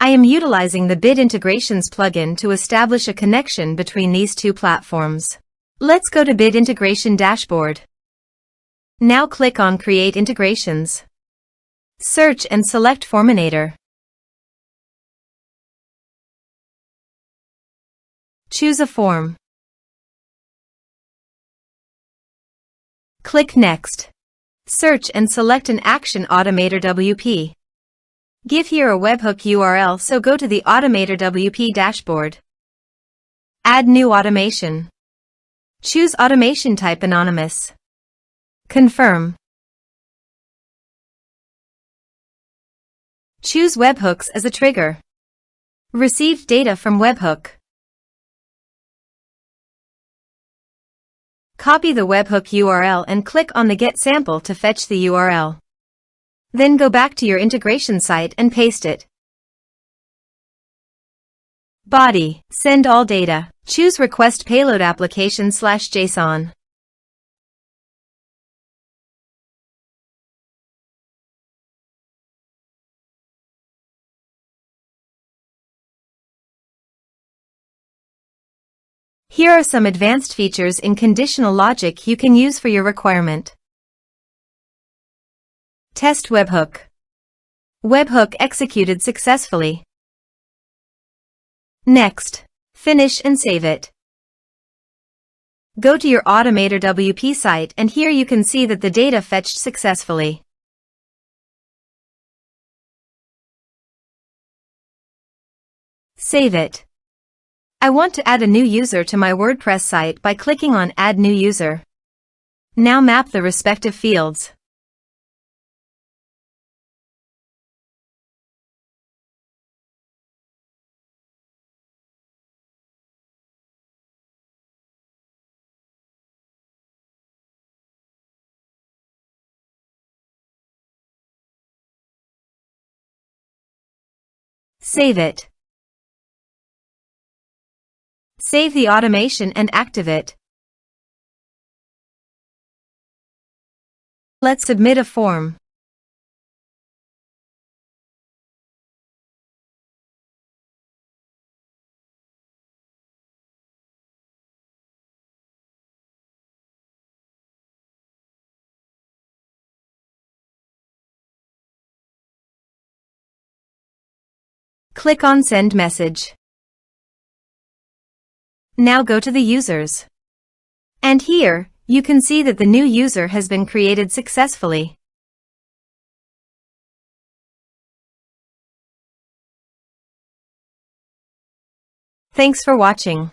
I am utilizing the Bit Integrations plugin to establish a connection between these two platforms. Let's go to Bit Integration Dashboard. Now click on Create Integrations. Search and select Forminator. Choose a form. Click Next. Search and select an action AutomatorWP. Give here a webhook URL, so go to the AutomatorWP dashboard. Add new automation. Choose automation type anonymous. Confirm. Choose webhooks as a trigger. Received data from webhook. Copy the webhook URL and click on the Get Sample to fetch the URL. Then go back to your integration site and paste it. Body, send all data. Choose Request Payload Application/JSON. Here are some advanced features in conditional logic you can use for your requirement. Test webhook. Webhook executed successfully. Next. Finish and save it. Go to your AutomatorWP site and here you can see that the data fetched successfully. Save it. I want to add a new user to my WordPress site by clicking on Add New User. Now map the respective fields. Save it. Save the automation and active it. Let's submit a form. Click on Send Message. Now go to the users. And here, you can see that the new user has been created successfully. Thanks for watching.